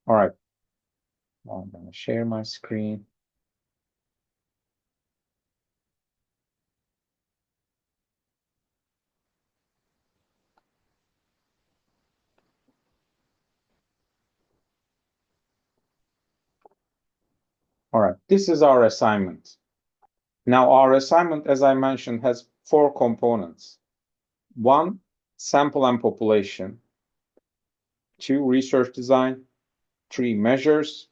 All right. I'm going to share my screen. All right. This is our assignment. Now, our assignment, as I mentioned, has 4 components. 1, sample and population. 2, research design. 3, measures.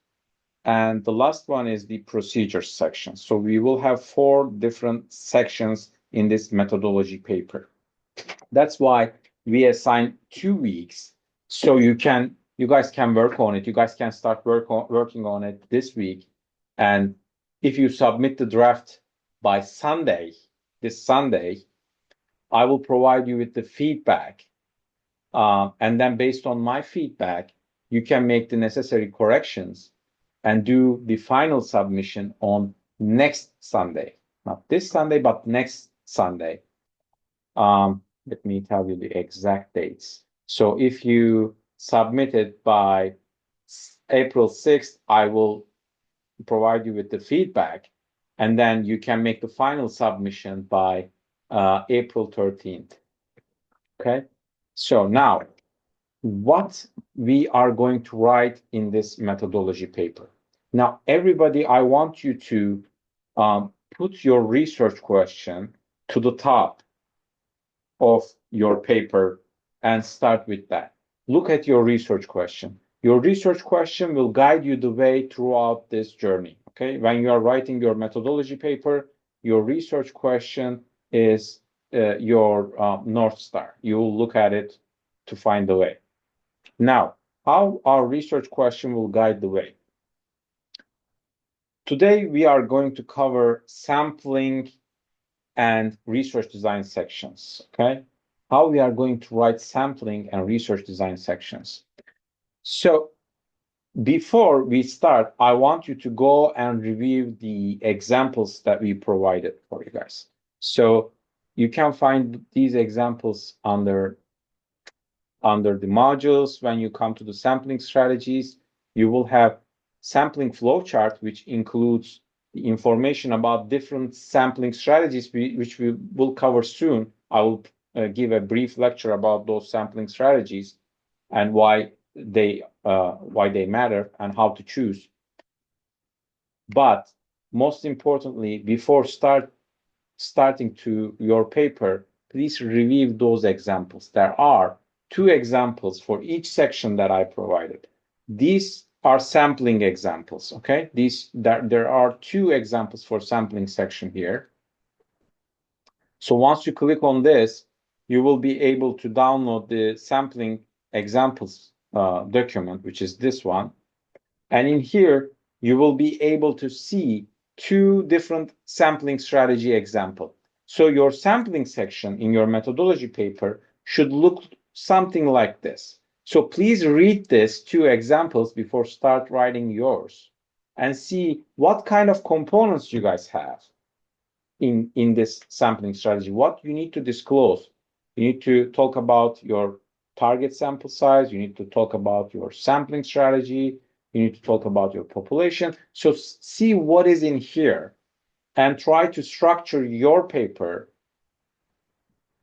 And the last one is the procedures section. So we will have 4 different sections in this methodology paper. That's why we assign 2 weeks. So you guys can work on it. You guys can start working on it this week. And if you submit the draft by Sunday, this Sunday, I will provide you with the feedback. And then based on my feedback, you can make the necessary corrections and do the final submission on next Sunday. Not this Sunday, but next Sunday. Let me tell you the exact dates. So if you submit it by April 6th, I will provide you with the feedback, and then you can make the final submission by April 13th. Okay, so now what we are going to write in this methodology paper. Now, everybody, I want you to put your research question to the top of your paper and start with that. Look at your research question. Your research question will guide you the way throughout this journey. Okay, when you are writing your methodology paper, your research question is your North Star. You will look at it to find the way. Now, how our research question will guide the way. Today, we are going to cover sampling and research design sections, okay? How we are going to write sampling and research design sections. So before we start, I want you to go and review the examples that we provided for you guys. So you can find these examples under the modules. When you come to the sampling strategies, you will have sampling flowchart, which includes the information about different sampling strategies, which we will cover soon. I will give a brief lecture about those sampling strategies and why they matter and how to choose. But most importantly, before starting to your paper, please review those examples. There are 2 examples for each section that I provided. These are sampling examples, okay? There are 2 examples for sampling section here. So once you click on this, you will be able to download the sampling examples document, which is this one. And in here, you will be able to see 2 different sampling strategy examples. So your sampling section in your methodology paper should look something like this. So please read these 2 examples before start writing yours and see what kind of components you guys have in this sampling strategy, what you need to disclose. You need to talk about your target sample size. You need to talk about your sampling strategy. You need to talk about your population. So see what is in here and try to structure your paper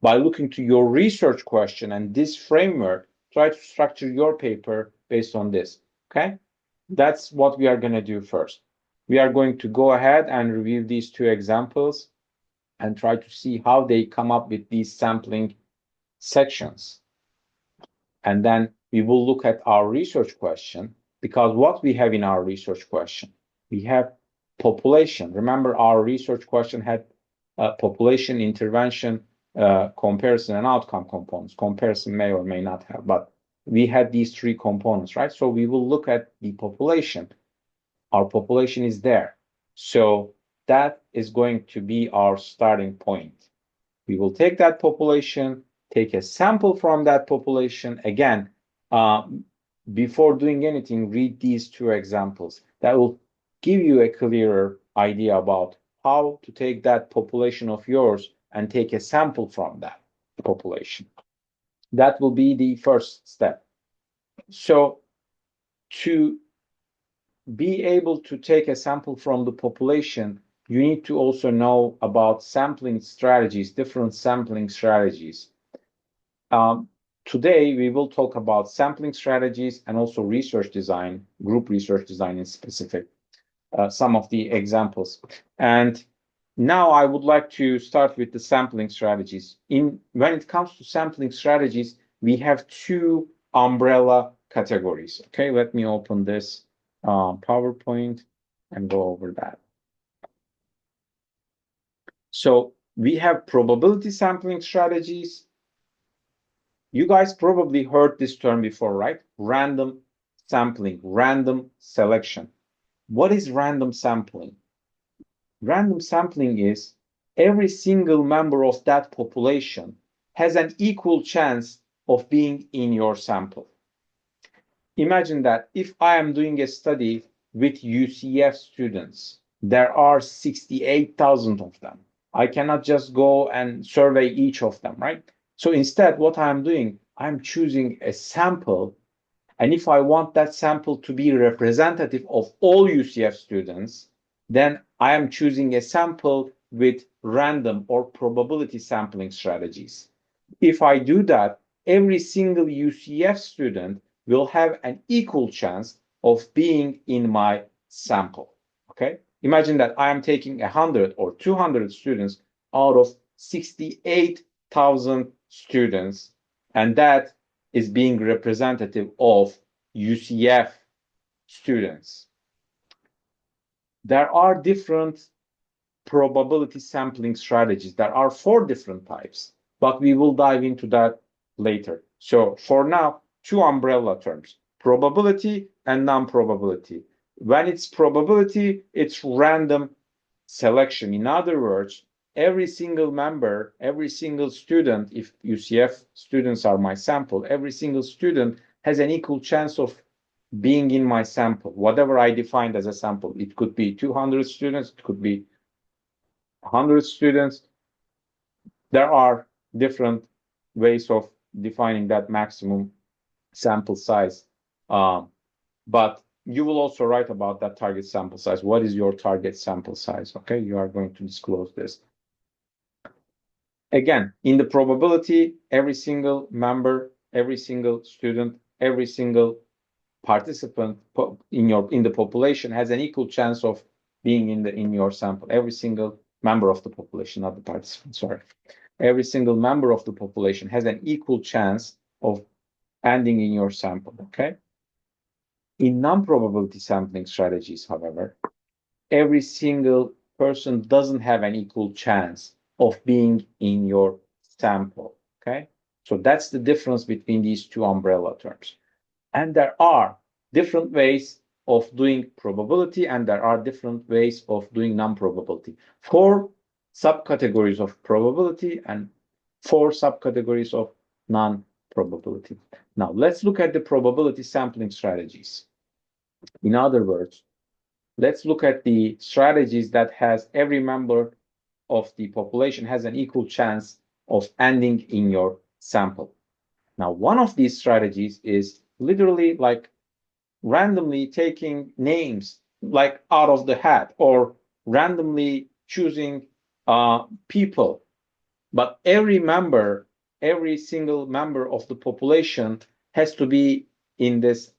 by looking to your research question and this framework. Try to structure your paper based on this, okay? That's what we are going to do first. We are going to go ahead and review these 2 examples and try to see how they come up with these sampling sections. And then we will look at our research question, because what we have in our research question, we have population. Remember, our research question had population, intervention, comparison, and outcome components. Comparison may or may not have, but we had these 3 components, right? So we will look at the population. Our population is there. So that is going to be our starting point. We will take that population, take a sample from that population. Again, before doing anything, read these 2 examples. That will give you a clearer idea about how to take that population of yours and take a sample from that population. That will be the first step. So to be able to take a sample from the population, you need to also know about sampling strategies, different sampling strategies. Today, we will talk about sampling strategies and also research design, group research design in specific, some of the examples. And now I would like to start with the sampling strategies. When it comes to sampling strategies, we have two umbrella categories. Okay, let me open this PowerPoint and go over that. So we have probability sampling strategies. You guys probably heard this term before, right? Random sampling, random selection. What is random sampling? Random sampling is every single member of that population has an equal chance of being in your sample. Imagine that if I am doing a study with UCF students, there are 68,000 of them. I cannot just go and survey each of them, right? So instead, what I'm doing, I'm choosing a sample. And if I want that sample to be representative of all UCF students, then I am choosing a sample with random or probability sampling strategies. If I do that, every single UCF student will have an equal chance of being in my sample. Okay? Imagine that I am taking 100 or 200 students out of 68,000 students, and that is being representative of UCF students. There are different probability sampling strategies. There are 4 different types, but we will dive into that later. So for now, 2 umbrella terms, probability and non-probability. When it's probability, it's random selection. In other words, every single member, every single student, if UCF students are my sample, every single student has an equal chance of being in my sample, whatever I defined as a sample. It could be 200 students, it could be 100 students. There are different ways of defining that maximum sample size. But you will also write about that target sample size. What is your target sample size? Okay, you are going to disclose this. Again, in the probability, every single member, every single student, every single participant in the population has an equal chance of being in your sample. Every single member of the population, not the participant, sorry. Every single member of the population has an equal chance of ending in your sample, okay? In non-probability sampling strategies, however, every single person doesn't have an equal chance of being in your sample, okay? So that's the difference between these two umbrella terms. And there are different ways of doing probability, and there are different ways of doing non-probability. 4 subcategories of probability and 4 subcategories of non-probability. Now, let's look at the probability sampling strategies. In other words, let's look at the strategies that has every member of the population has an equal chance of ending in your sample. Now, one of these strategies is literally like randomly taking names like out of the hat or randomly choosing people. But every single member of the population has to be in this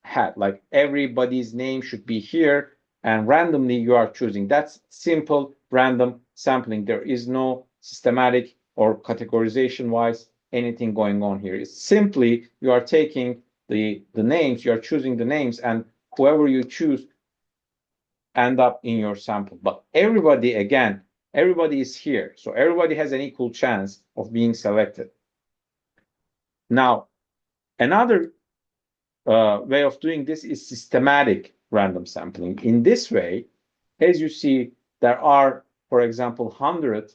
hat. Like everybody's name should be here and randomly you are choosing. That's simple random sampling. There is no systematic or categorization wise anything going on here. It's simply you are taking the names, you are choosing the names, and whoever you choose end up in your sample. But everybody, again, everybody is here. So everybody has an equal chance of being selected. Now, another way of doing this is systematic random sampling. In this way, as you see, there are, for example, 100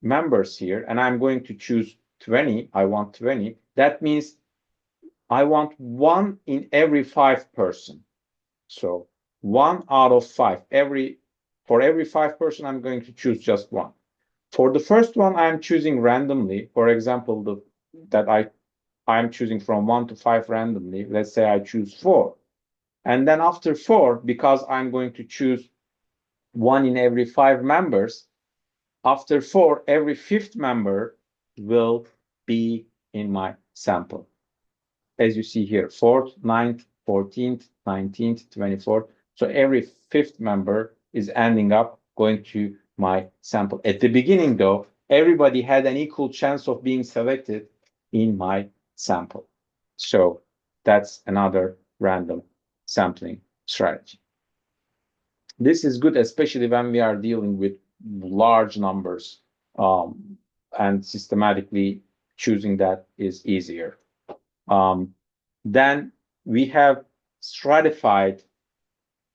members here, and I'm going to choose 20. I want 20. That means I want 1 in every 5 person. So 1 out of 5. For every 5 person, I'm going to choose just 1. For the first one, I'm choosing randomly. For example, I'm choosing from 1 to 5 randomly. Let's say I choose 4. And then after 4, because I'm going to choose 1 in every 5 members, after 4, every 5th member will be in my sample. As you see here, 4th, 9th, 14th, 19th, 24th. So every 5th member is ending up going to my sample. At the beginning, though, everybody had an equal chance of being selected in my sample. So that's another random sampling strategy. This is good, especially when we are dealing with large numbers, and systematically choosing that is easier. Then we have stratified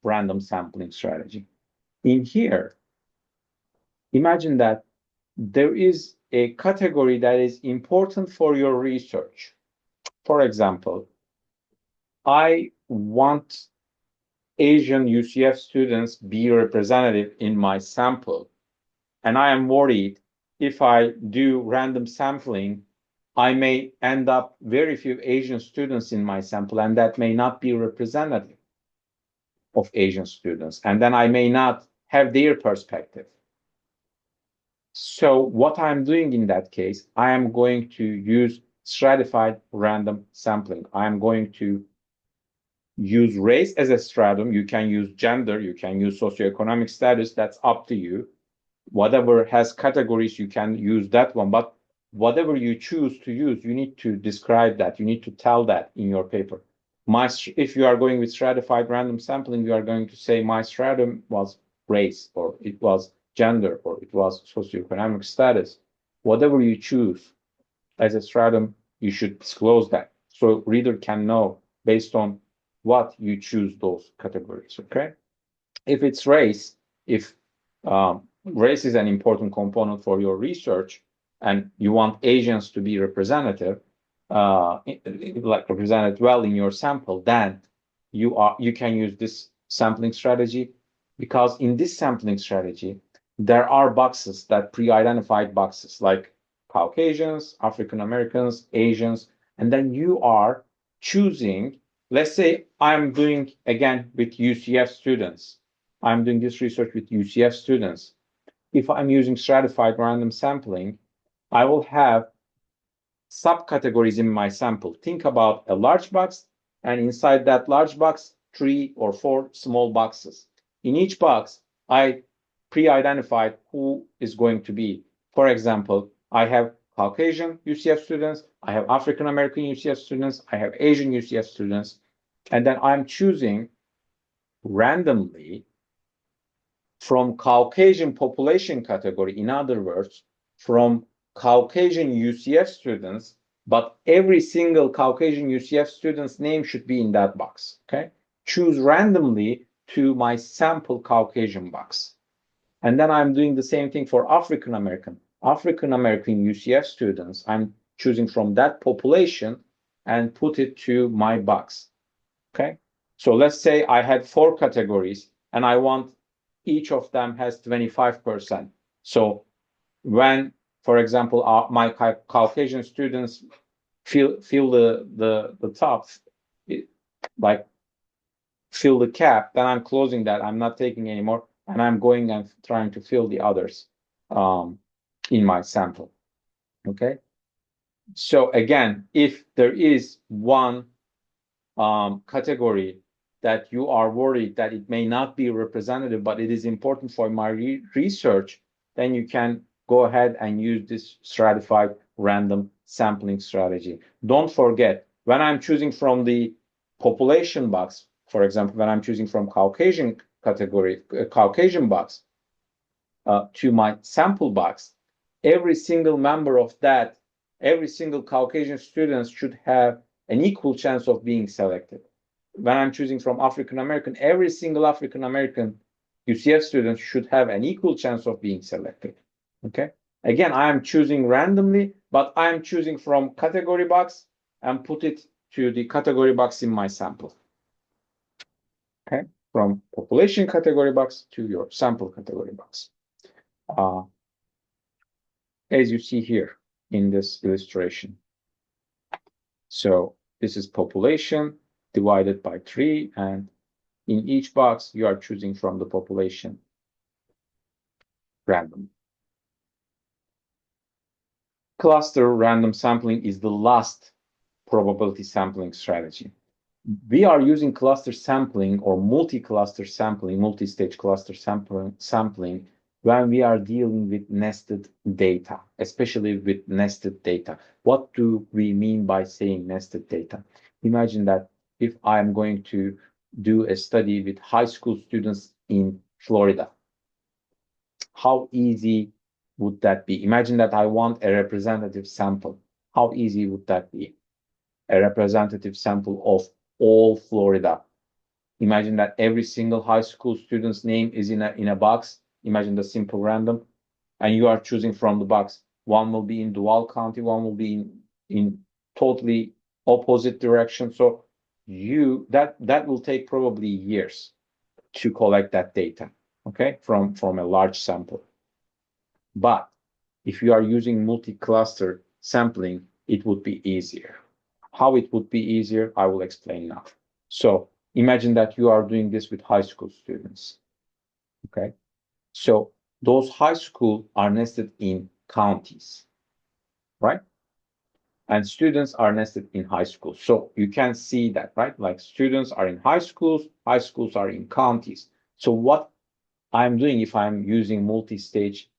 random sampling strategy. In here, imagine that there is a category that is important for your research. For example, I want Asian UCF students be representative in my sample, and I am worried if I do random sampling, I may end up very few Asian students in my sample, and that may not be representative of Asian students, and then I may not have their perspective. So what I'm doing in that case, I am going to use stratified random sampling. I am going to use race as a stratum. You can use gender, you can use socioeconomic status, that's up to you. Whatever has categories, you can use that one, but whatever you choose to use, you need to describe that, you need to tell that in your paper. If you are going with stratified random sampling, you are going to say my stratum was race, or it was gender, or it was socioeconomic status. Whatever you choose as a stratum, you should disclose that so reader can know based on what you choose those categories, okay? If it's race, if race is an important component for your research and you want Asians to be representative, like represented well in your sample, then you can use this sampling strategy, because in this sampling strategy, there are boxes, that pre-identified boxes like Caucasians, African Americans, Asians, and then you are choosing, let's say I'm doing again with UCF students. I'm doing this research with UCF students. If I'm using stratified random sampling, I will have subcategories in my sample. Think about a large box, and inside that large box, 3 or 4 small boxes. In each box, I pre-identified who is going to be. For example, I have Caucasian UCF students, I have African American UCF students, I have Asian UCF students, and then I'm choosing randomly from Caucasian population category, in other words, from Caucasian UCF students, but every single Caucasian UCF student's name should be in that box, okay? Choose randomly to my sample Caucasian box. And then I'm doing the same thing for African American. African American UCF students, I'm choosing from that population and put it to my box, okay? So let's say I had 4 categories and I want each of them has 25%. So when, for example, my Caucasian students fill the top, like fill the cap, then I'm closing that. I'm not taking anymore, and I'm going and trying to fill the others in my sample. Okay. So again, if there is one category that you are worried that it may not be representative, but it is important for my research, then you can go ahead and use this stratified random sampling strategy. Don't forget, when I'm choosing from the population box, for example, when I'm choosing from Caucasian category, Caucasian box to my sample box, every single member of that, every single Caucasian student should have an equal chance of being selected. When I'm choosing from African American, every single African American UCF student should have an equal chance of being selected. Okay. Again, I am choosing randomly, but I am choosing from category box and put it to the category box in my sample. Okay. From population category box to your sample category box. As you see here in this illustration. So this is population divided by 3, and In each box, you are choosing from the population randomly. Cluster random sampling is the last probability sampling strategy. We are using cluster sampling or multi-cluster sampling, multi-stage cluster sampling when we are dealing with nested data, especially with nested data. What do we mean by saying nested data? Imagine that if I'm going to do a study with high school students in Florida, how easy would that be? Imagine that I want a representative sample. How easy would that be? A representative sample of all Florida. Imagine that every single high school student's name is in a box. Imagine the simple random, and you are choosing from the box. One will be in Duval County, one will be in totally opposite direction. So that will take probably years to collect that data, okay, from a large sample. But if you are using multi-cluster sampling, it would be easier. How it would be easier, I will explain now. So imagine that you are doing this with high school students, okay? So those high school are nested in counties, right? And students are nested in high schools. So you can see that, right? Like students are in high schools are in counties. So what I'm doing if I'm using multi-stage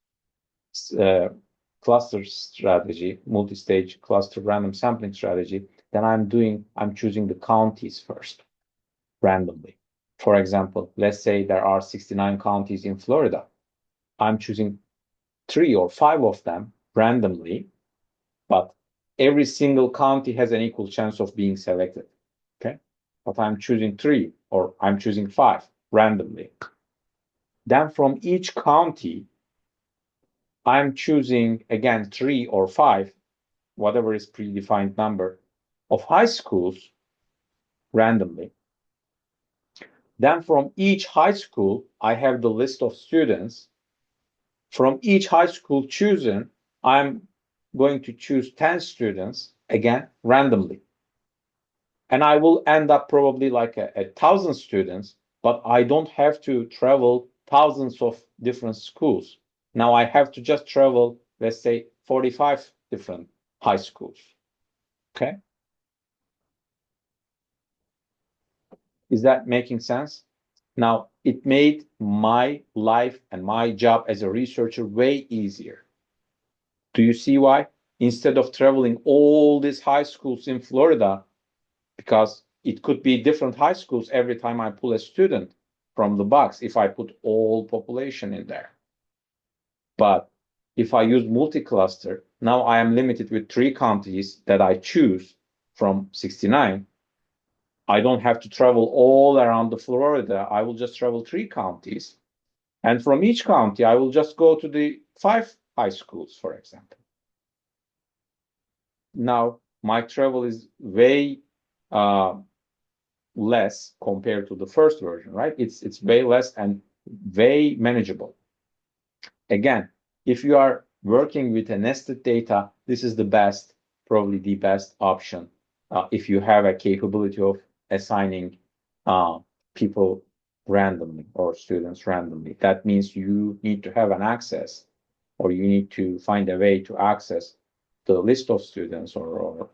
cluster strategy, multi-stage cluster random sampling strategy, then I'm choosing the counties first randomly. For example, let's say there are 69 counties in Florida. I'm choosing 3 or 5 of them randomly, but every single county has an equal chance of being selected. Okay. But I'm choosing 3 or I'm choosing 5 randomly. Then from each county, I'm choosing again 3 or 5, whatever is predefined number of high schools randomly. Then from each high school, I have the list of students. From each high school chosen, I'm going to choose 10 students, again, randomly. And I will end up probably like 1,000 students, but I don't have to travel thousands of different schools. Now I have to just travel, let's say, 45 different high schools. Okay. Is that making sense? Now, it made my life and my job as a researcher way easier. Do you see why? Instead of traveling all these high schools in Florida, because it could be different high schools every time I pull a student from the box if I put all population in there. But if I use multi-cluster, now I am limited with 3 counties that I choose from 69. I don't have to travel all around the Florida. I will just travel 3 counties. And from each county, I will just go to the 5 high schools, for example. Now, my travel is way less compared to the first version, right? It's way less and way manageable. Again, if you are working with a nested data, this is the best, probably the best option if you have a capability of assigning people randomly or students randomly. That means you need to have an access or you need to find a way to access the list of students or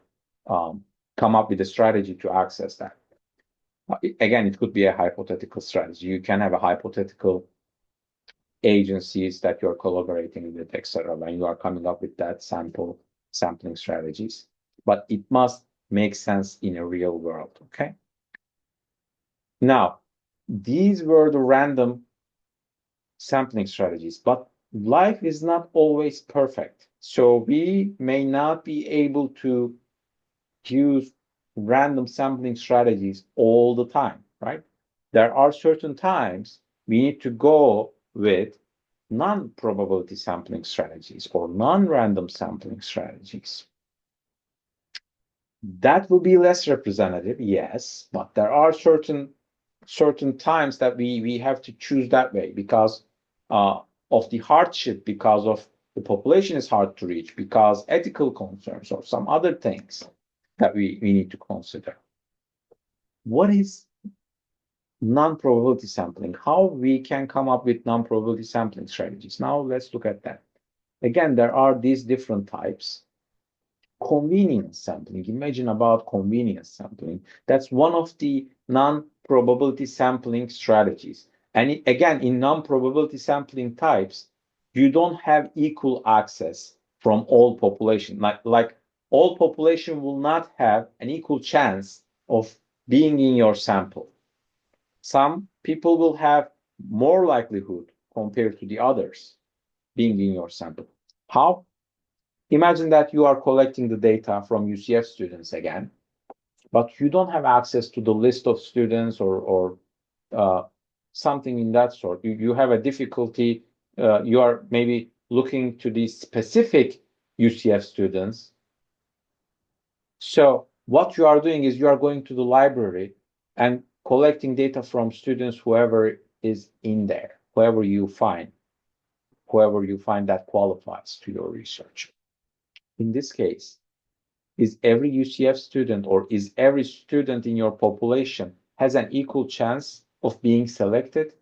come up with a strategy to access that. Again, it could be a hypothetical strategy. You can have a hypothetical agencies that you're collaborating with, etc., when you are coming up with that sampling strategies. But it must make sense in a real world, okay? Now, these were the random sampling strategies, but life is not always perfect. So we may not be able to use random sampling strategies all the time, right? There are certain times we need to go with non-probability sampling strategies or non-random sampling strategies. That will be less representative, yes, but there are certain times that we have to choose that way because of the hardship, because of the population is hard to reach, because ethical concerns or some other things that we need to consider. What is non-probability sampling. How we can come up with non-probability sampling strategies. Now let's look at that. Again, there are these different types. Convenience sampling. Imagine about convenience sampling. That's one of the non-probability sampling strategies. And again, in non-probability sampling types, you don't have equal access from all population. Like all population will not have an equal chance of being in your sample. Some people will have more likelihood compared to the others being in your sample. How? Imagine that you are collecting the data from UCF students again, but you don't have access to the list of students or something in that sort. You have a difficulty. You are maybe looking to the specific UCF students. So what you are doing is you are going to the library and collecting data from students, whoever is in there, whoever you find that qualifies to your research. In this case, is every UCF student or is every student in your population has an equal chance of being selected?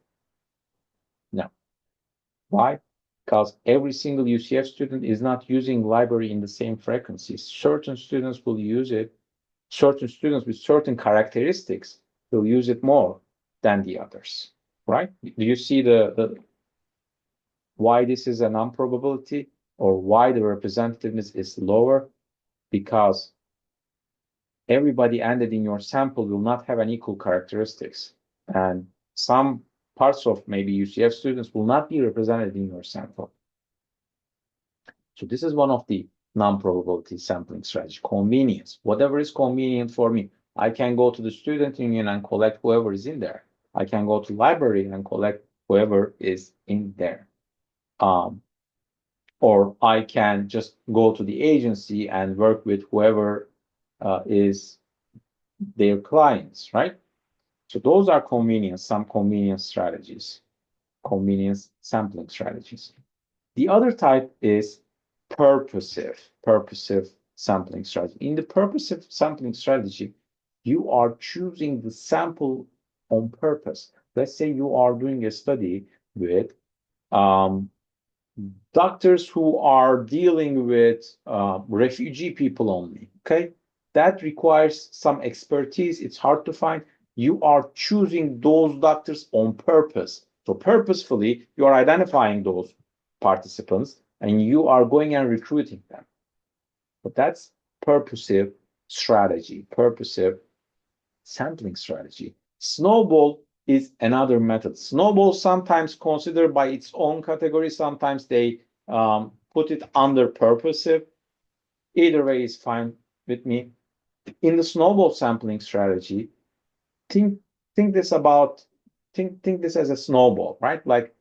No. Why? Because every single UCF student is not using library in the same frequencies. Certain students will use it. Certain students with certain characteristics will use it more than the others, right? Do you see the why this is a non-probability or why the representativeness is lower? Because everybody ended in your sample will not have an equal characteristics. And some parts of maybe UCF students will not be represented in your sample. So this is one of the non-probability sampling strategy. Convenience, whatever is convenient for me. I can go to the student union and collect whoever is in there. I can go to library and collect whoever is in there. Or I can just go to the agency and work with whoever is their clients, right? So those are some convenience strategies, convenience sampling strategies. The other type is purposive sampling strategy. In the purposive sampling strategy, you are choosing the sample on purpose. Let's say you are doing a study with doctors who are dealing with refugee people only, okay? That requires some expertise. It's hard to find. You are choosing those doctors on purpose. So purposefully, you are identifying those participants and you are going and recruiting them. But that's purposive strategy, purposive sampling strategy. Snowball is another method. Snowball sometimes considered by its own category. Sometimes they put it under purposive. Either way is fine with me. In the snowball sampling strategy, think this as a snowball, right? Like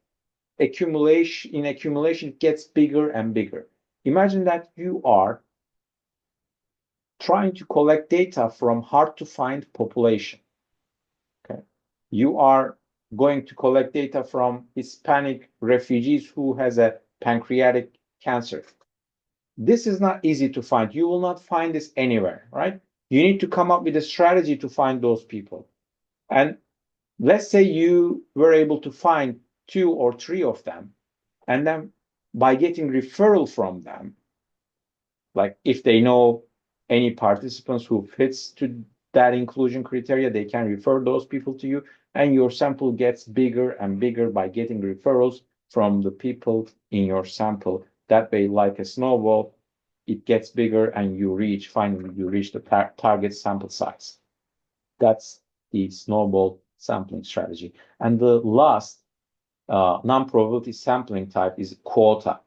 accumulation gets bigger and bigger. Imagine that you are trying to collect data from hard to find population. Okay. You are going to collect data from Hispanic refugees who has a pancreatic cancer. This is not easy to find. You will not find this anywhere, right? You need to come up with a strategy to find those people. And let's say you were able to find 2 or 3 of them, and then by getting referral from them, like if they know any participants who fits to that inclusion criteria, they can refer those people to you, and your sample gets bigger and bigger by getting referrals from the people in your sample. That way, like a snowball, it gets bigger and finally you reach the target sample size. That's the snowball sampling strategy. And the last non-probability sampling type is quota.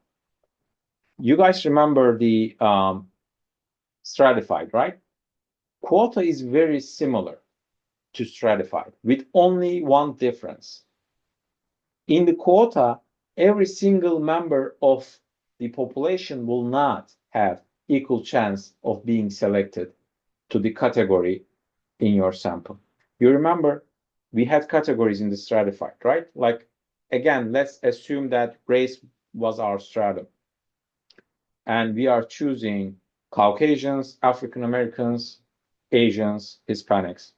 You guys remember the stratified, right? Quota is very similar to stratified with only one difference. In the quota, every single member of the population will not have equal chance of being selected to the category in your sample. You remember we had categories in the stratified, right? Like, again, let's assume that race was our stratum. And we are choosing Caucasians, African Americans, Asians, Hispanics.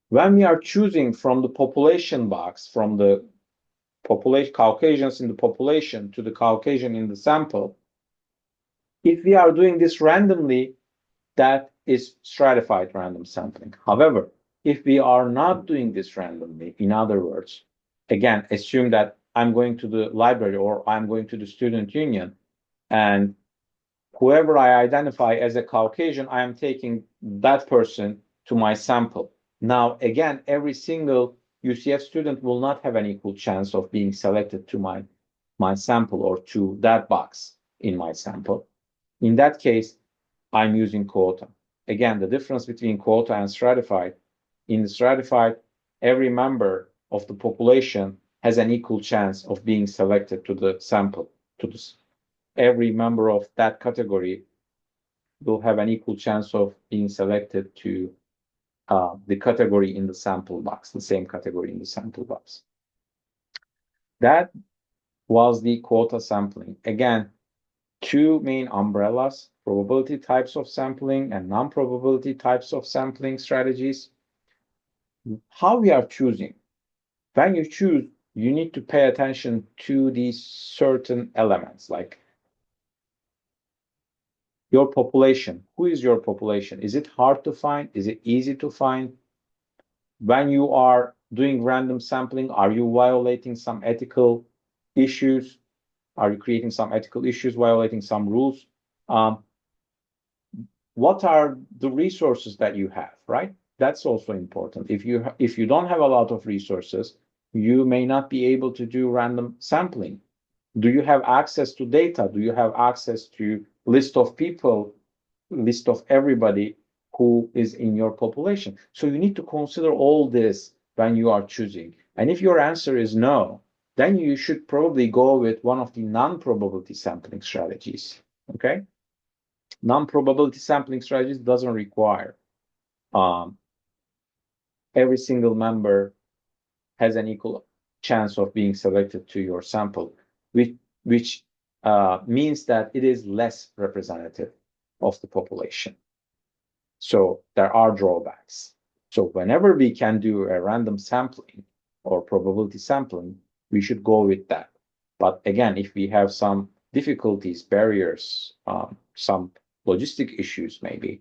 When we are choosing from the population box, from the population Caucasians in the population to the Caucasian in the sample, if we are doing this randomly, that is stratified random sampling. However, if we are not doing this randomly, in other words, again, assume that I'm going to the library or I'm going to the student union, and whoever I identify as a Caucasian, I am taking that person to my sample. Now, again, every single UCF student will not have an equal chance of being selected to my sample or to that box in my sample. In that case, I'm using quota. Again, the difference between quota and stratified, in the stratified, every member of the population has an equal chance of being selected to the sample. Every member of that category will have an equal chance of being selected to the category in the sample box, the same category in the sample box. That was the quota sampling. Again, two main umbrellas, probability types of sampling and non-probability types of sampling strategies. How we are choosing? When you choose, you need to pay attention to these certain elements, like your population. Who is your population? Is it hard to find? Is it easy to find? When you are doing random sampling, are you violating some ethical issues? Are you creating some ethical issues, violating some rules? What are the resources that you have, right? That's also important. If you don't have a lot of resources, you may not be able to do random sampling. Do you have access to data? Do you have access to list of people, list of everybody who is in your population? So you need to consider all this when you are choosing. And if your answer is no, then you should probably go with one of the non-probability sampling strategies. Okay? Non-probability sampling strategies doesn't require every single member has an equal chance of being selected to your sample, which means that it is less representative of the population. So there are drawbacks. So whenever we can do a random sampling or probability sampling, we should go with that. But again, if we have some difficulties, barriers, some logistic issues maybe,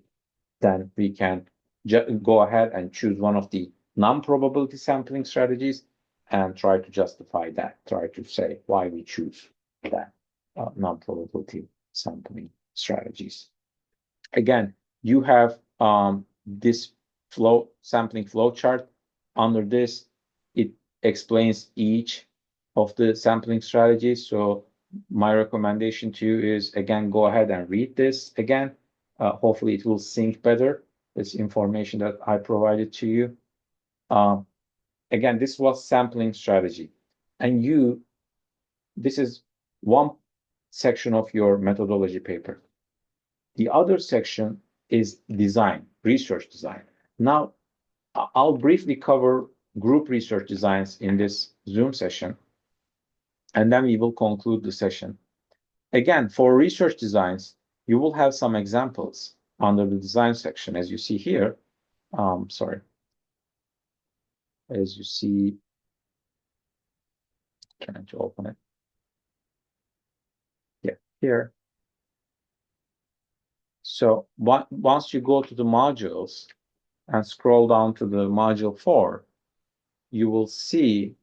then we can go ahead and choose one of the non-probability sampling strategies and try to justify that, try to say why we choose that non-probability sampling strategies. Again, you have this sampling flow chart. Under this, it explains each of the sampling strategies. So my recommendation to you is, again, go ahead and read this again. Hopefully it will sync better, this information that I provided to you. Again, this was sampling strategy. And this is one section of your methodology paper. The other section is design, research design. Now, I'll briefly cover group research designs in this Zoom session, and then we will conclude the session. Again, for research designs, you will have some examples under the design section, as you see here. Sorry. As you see, trying to open it. Yeah, here. So once you go to the modules and scroll down to the module 4, you will see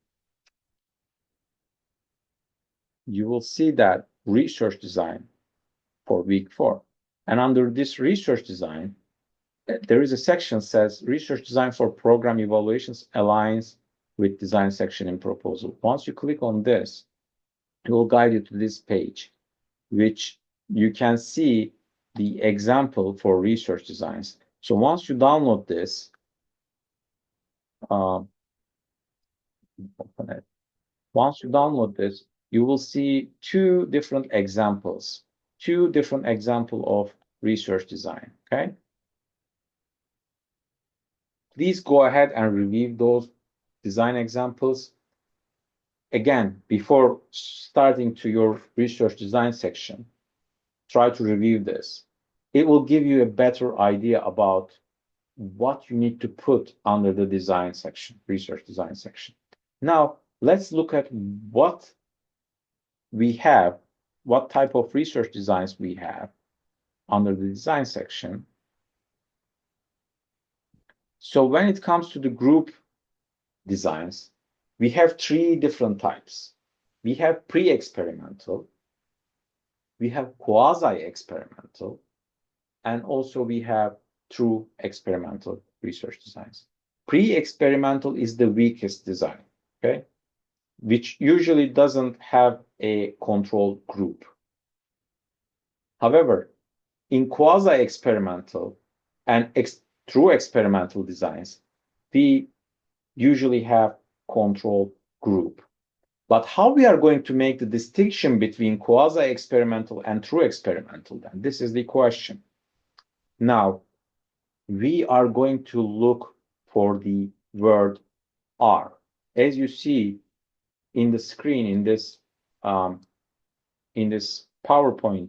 that research design for week 4. And under this research design, there is a section that says research design for program evaluations aligns with design section in proposal. Once you click on this, it will guide you to this page, which you can see the example for research designs. So once you download this, open it. Once you download this, you will see two different examples of research design, okay? Please go ahead and review those design examples. Again, before starting to your research design section, try to review this. It will give you a better idea about what you need to put under the design section, research design section. Now, let's look at what we have, what type of research designs we have under the design section. So when it comes to the group designs, we have three different types. We have pre-experimental, we have quasi-experimental, and also we have true experimental research designs. Pre-experimental is the weakest design, okay, which usually doesn't have a control group. However, in quasi-experimental and true experimental designs, we usually have control group. But how we are going to make the distinction between quasi-experimental and true experimental, then? This is the question. Now, we are going to look for the word R. As you see in the screen in this PowerPoint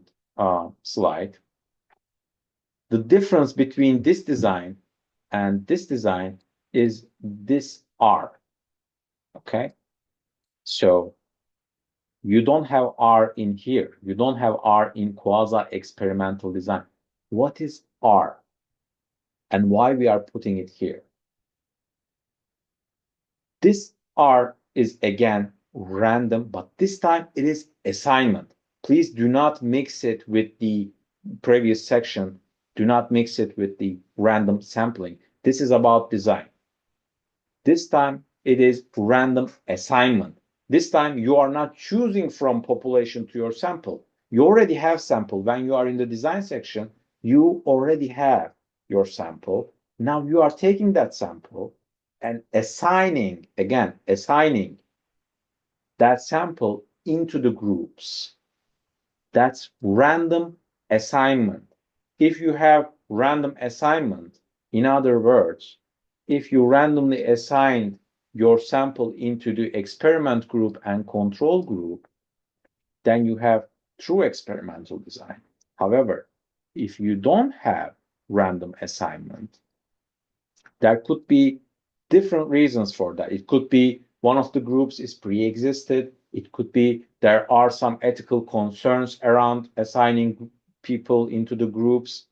slide, the difference between this design and this design is this R. Okay, so you don't have R in here. You don't have R in quasi-experimental design. What is R? And why we are putting it here? This R is again random, but this time it is assignment. Please do not mix it with the previous section. Do not mix it with the random sampling. This is about design. This time it is random assignment. This time you are not choosing from population to your sample. You already have sample. When you are in the design section, you already have your sample. Now you are taking that sample and assigning, again, assigning that sample into the groups. That's random assignment. If you have random assignment, in other words, if you randomly assigned your sample into the experiment group and control group, then you have true experimental design. However, if you don't have random assignment, there could be different reasons for that. It could be one of the groups is pre-existed. It could be there are some ethical concerns around assigning people into the groups.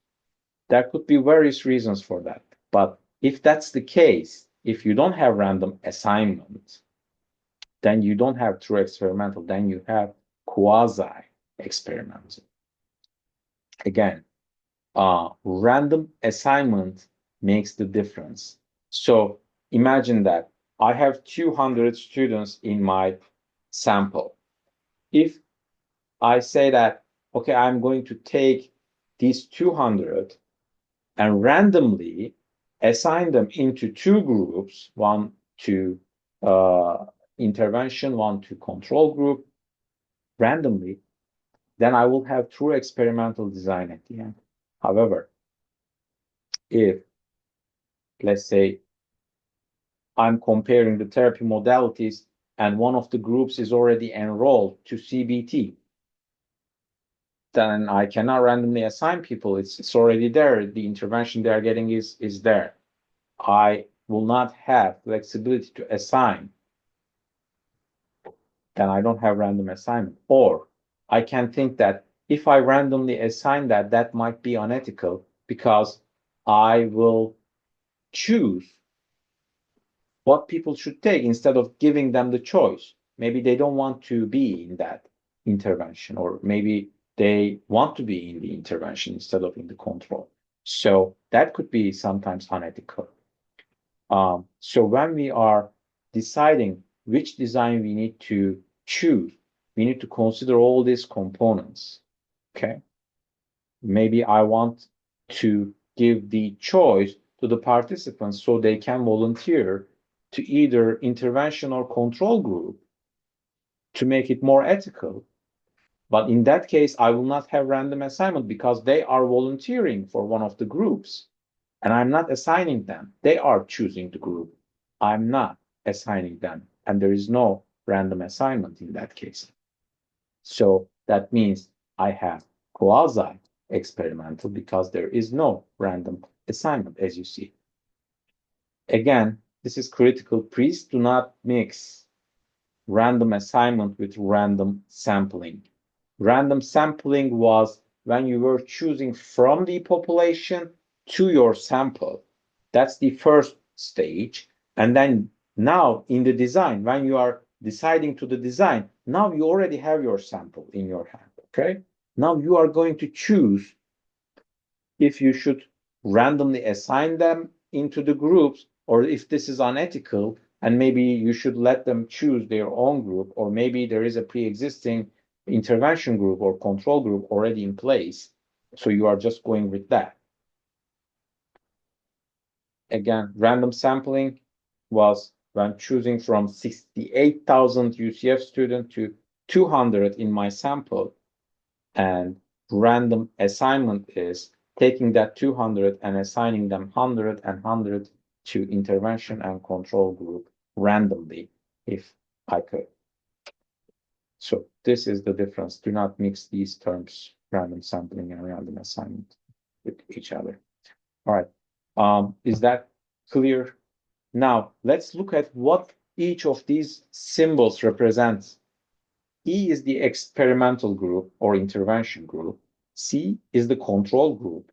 There could be various reasons for that. But if that's the case, if you don't have random assignment, then you don't have true experimental, then you have quasi-experimental. Again, random assignment makes the difference. So imagine that I have 200 students in my sample. If I say that, okay, I'm going to take these 200 and randomly assign them into two groups, one to intervention, one to control group, randomly, then I will have true experimental design at the end. However, if, let's say, I'm comparing the therapy modalities and one of the groups is already enrolled to CBT, then I cannot randomly assign people. It's already there. The intervention they're getting is there. I will not have flexibility to assign. Then I don't have random assignment. Or I can think that if I randomly assign that, that might be unethical because I will choose what people should take instead of giving them the choice. Maybe they don't want to be in that intervention, or maybe they want to be in the intervention instead of in the control. So that could be sometimes unethical. So when we are deciding which design we need to choose, we need to consider all these components. Okay. Maybe I want to give the choice to the participants so they can volunteer to either intervention or control group to make it more ethical. But in that case, I will not have random assignment because they are volunteering for one of the groups and I'm not assigning them. They are choosing the group. I'm not assigning them. And there is no random assignment in that case. So that means I have quasi-experimental because there is no random assignment, as you see. Again, this is critical. Please do not mix random assignment with random sampling. Random sampling was when you were choosing from the population to your sample. That's the first stage. And then now in the design, when you are deciding to the design, now you already have your sample in your hand, okay? Now you are going to choose if you should randomly assign them into the groups or if this is unethical and maybe you should let them choose their own group, or maybe there is a pre-existing intervention group or control group already in place. So you are just going with that. Again, random sampling was when choosing from 68,000 UCF students to 200 in my sample, and random assignment is taking that 200 and assigning them 100 and 100 to intervention and control group randomly if I could. So this is the difference. Do not mix these terms, random sampling and random assignment, with each other. All right. Is that clear? Now let's look at what each of these symbols represents. E is the experimental group or intervention group. C is the control group.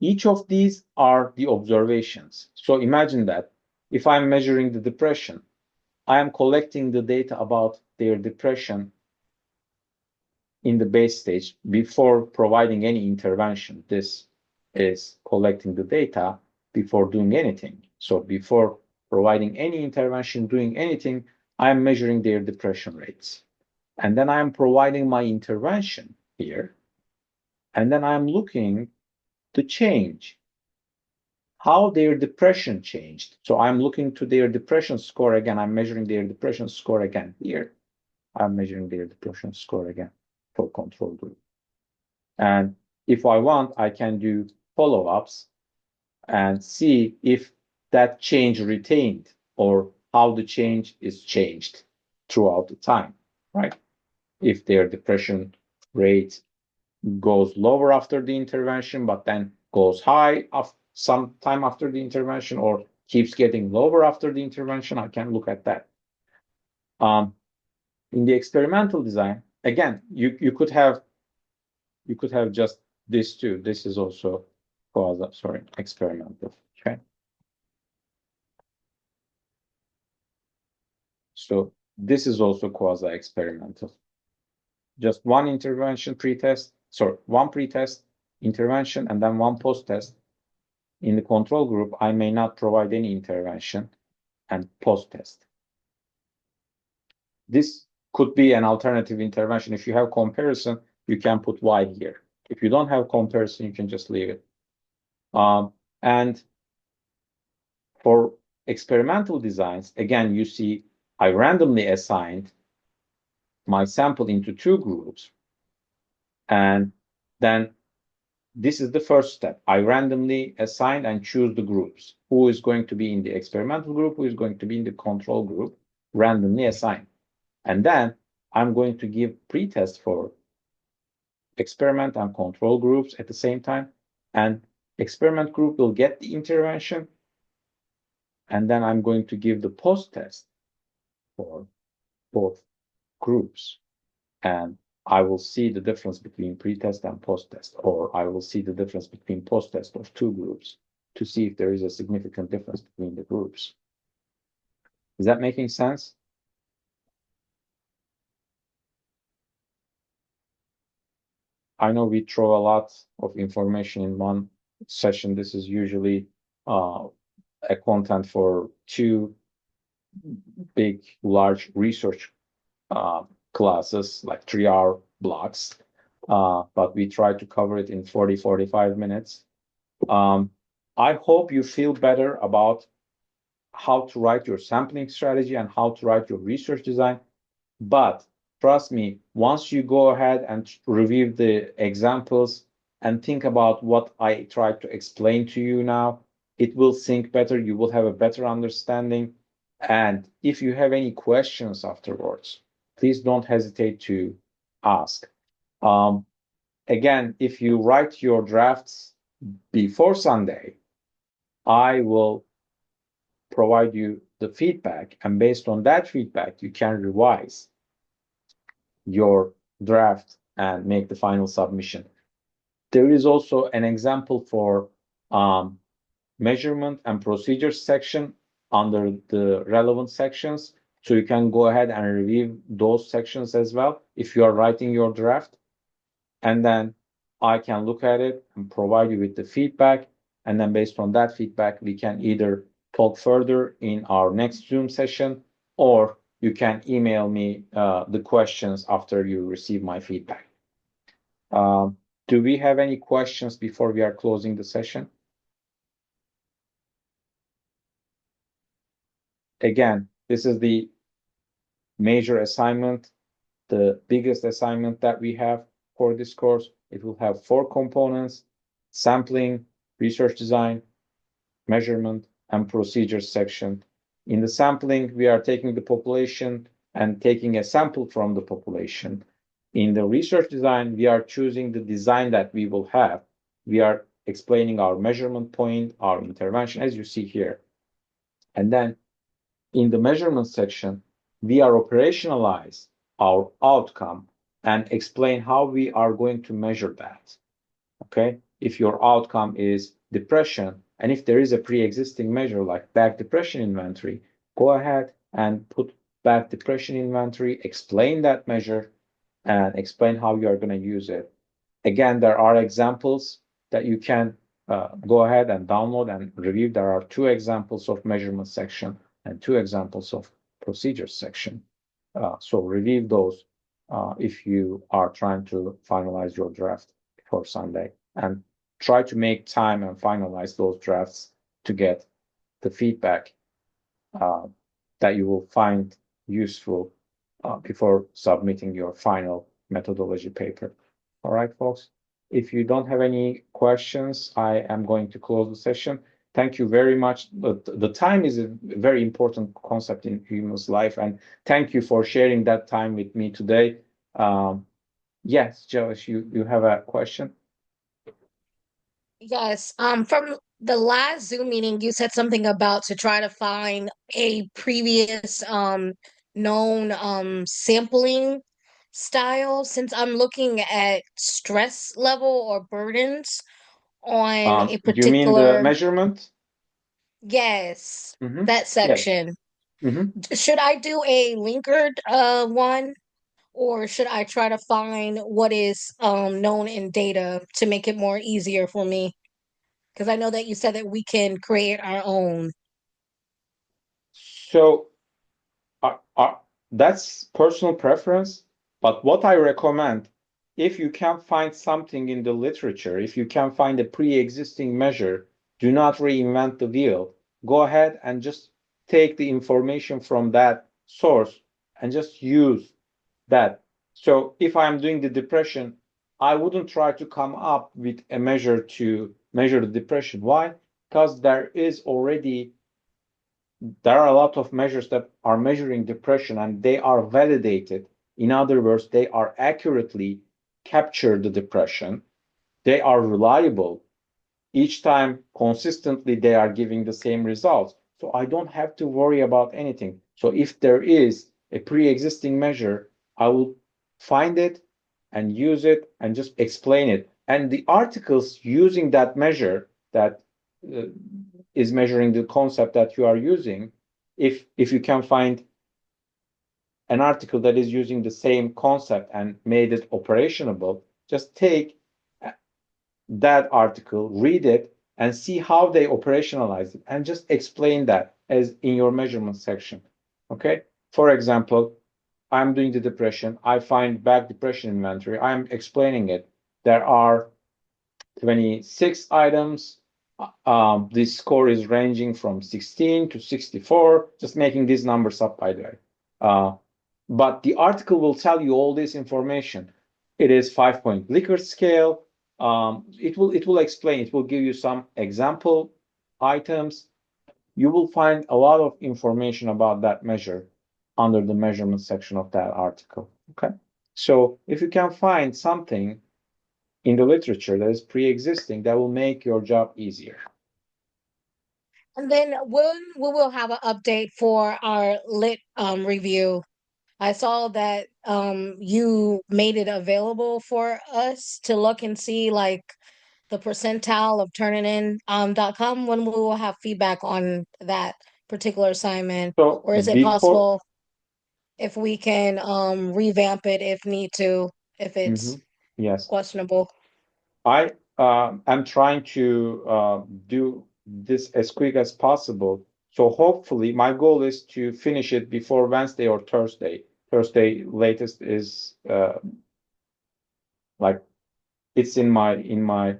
Each of these are the observations. So imagine that if I'm measuring the depression, I am collecting the data about their depression in the base stage before providing any intervention. This is collecting the data before doing anything. So before providing any intervention, doing anything, I am measuring their depression rates. And then I am providing my intervention here. And then I'm looking to change how their depression changed. So I'm looking to their depression score again. I'm measuring their depression score again here. I'm measuring their depression score again for control group. And if I want, I can do follow-ups and see if that change retained or how the change is changed throughout the time, right? If their depression rate goes lower after the intervention, but then goes high some time after the intervention, or keeps getting lower after the intervention, I can look at that. In the experimental design, again, you could have just this too. This is also experimental. Okay. So this is also quasi-experimental. Just one intervention pretest, one pretest intervention, and then one post-test. In the control group, I may not provide any intervention and post-test. This could be an alternative intervention. If you have comparison, you can put Y here. If you don't have comparison, you can just leave it. And for experimental designs, again, you see I randomly assigned my sample into two groups. And then this is the first step. I randomly assign and choose the groups. Who is going to be in the experimental group, who is going to be in the control group, randomly assigned. And then I'm going to give pretest for experiment and control groups at the same time. And experiment group will get the intervention. And then I'm going to give the post-test for both groups. And I will see the difference between pretest and post-test, or I will see the difference between post-test of two groups to see if there is a significant difference between the groups. Is that making sense? I know we throw a lot of information in one session. This is usually a content for two big, large research classes, like 3-hour blocks. But we try to cover it in 40, 45 minutes. I hope you feel better about how to write your sampling strategy and how to write your research design. But trust me, once you go ahead and review the examples and think about what I tried to explain to you now, it will sink better. You will have a better understanding. And if you have any questions afterwards, please don't hesitate to ask. Again, if you write your drafts before Sunday, I will provide you the feedback, and based on that feedback, you can revise your draft and make the final submission. There is also an example for measurement and procedures section under the relevant sections. So you can go ahead and review those sections as well if you are writing your draft. And then I can look at it and provide you with the feedback. And then based on that feedback, we can either talk further in our next Zoom session, or you can email me the questions after you receive my feedback. Do we have any questions before we are closing the session? Again, this is the major assignment, the biggest assignment that we have for this course. It will have 4 components: sampling, research design, measurement, and procedures section. In the sampling, we are taking the population and taking a sample from the population. In the research design, we are choosing the design that we will have. We are explaining our measurement point, our intervention, as you see here. And then in the measurement section, we are operationalize our outcome and explain how we are going to measure that. Okay, if your outcome is depression, and if there is a pre-existing measure like back depression inventory, go ahead and put back depression inventory, explain that measure, and explain how you are going to use it. Again, there are examples that you can go ahead and download and review. There are 2 examples of measurement section and 2 examples of procedures section. So review those if you are trying to finalize your draft before Sunday, and try to make time and finalize those drafts to get the feedback that you will find useful before submitting your final methodology paper. All right, folks. If you don't have any questions, I am going to close the session. Thank you very much. The time is a very important concept in human's life, and thank you for sharing that time with me today. Yes, Josh, you have a question? Yes. From the last Zoom meeting, you said something about to try to find a previous known sampling style. Since I'm looking at stress level or burdens on a You mean the particular, measurement? yes, Mm-hmm. that Yes. section. Mm-hmm. Should I do a linkered one, or should I try to find what is known in data to make it more easier for me? Because I know that you said that we can create our own. So that's personal preference, but what I recommend, if you can find something in the literature, if you can find a pre-existing measure, do not reinvent the wheel. Go ahead and just take the information from that source and just use that. So if I'm doing the depression, I wouldn't try to come up with a measure to measure the depression. Why? Because there are a lot of measures that are measuring depression, and they are validated. In other words, they are accurately capture the depression. They are reliable. Each time consistently they are giving the same results. So I don't have to worry about anything. So if there is a pre-existing measure, I will find it and use it and just explain it. And the articles using that measure that uh, is measuring the concept that you are using, if you can find an article that is using the same concept and made it operationable, just take that article, read it, and see how they operationalize it, and just explain that as in your measurement section. Okay. For example, I'm doing the depression. I find back depression inventory. I'm explaining it. There are 26 items. This score is ranging from 16 to 64, just making these numbers up, by the way. But the article will tell you all this information. It is 5-point Likert scale. It will explain. It will give you some example items. You will find a lot of information about that measure under the measurement section of that article. Okay, so if you can find something in the literature that is pre-existing, that will make your job easier. And then when we will have an update for our lit review. I saw that you made it available for us to look and see like the percentile of turning in .com when we will have feedback on that particular assignment, So or is it before, possible if we can revamp it if need to, if it's Mhm. Yes, questionable? I am trying to do this as quick as possible. So hopefully, my goal is to finish it before Wednesday or Thursday. Thursday latest is like it's in my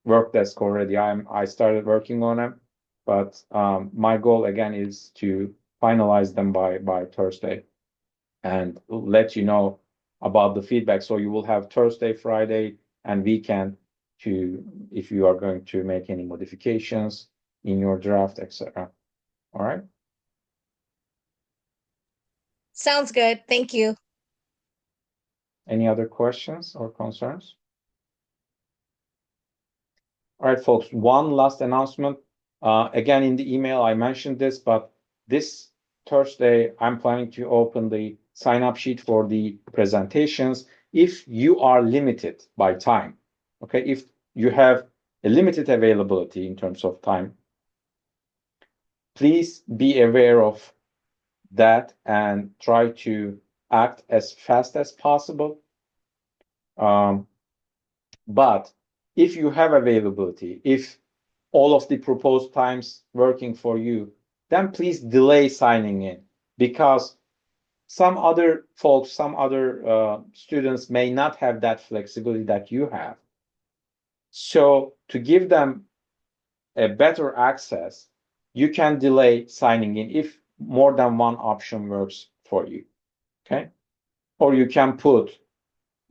work desk already. I started working on them, but my goal again is to finalize them by Thursday and let you know about the feedback. So you will have Thursday, Friday, and weekend to if you are going to make any modifications in your draft, etc. All right. Sounds good. Thank you. Any other questions or concerns? All right, folks, one last announcement. Again, in the email, I mentioned this, but this Thursday, I'm planning to open the sign-up sheet for the presentations. If you are limited by time, okay, if you have a limited availability in terms of time, please be aware of that and try to act as fast as possible. But if you have availability, if all of the proposed times working for you, then please delay signing in because some other folks, some other students may not have that flexibility that you have. So to give them a better access, you can delay signing in if more than one option works for you, okay? Or you can put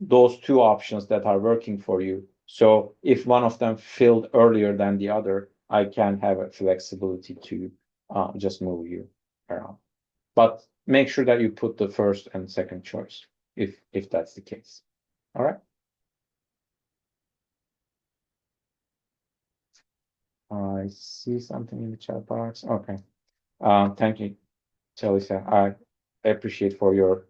those two options that are working for you. So if one of them filled earlier than the other, I can have a flexibility to just move you around. But make sure that you put the first and second choice if that's the case. All right. I see something in the chat box. Okay. Thank you, Chalisa. I appreciate for your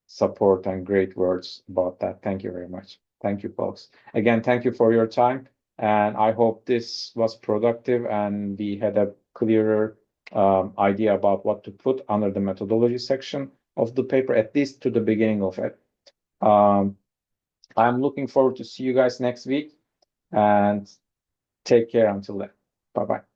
support and great words about that. Thank you very much. Thank you, folks. Again, thank you for your time. And I hope this was productive and we had a clearer idea about what to put under the methodology section of the paper, at least to the beginning of it. I'm looking forward to see you guys next week and take care until then. Bye-bye.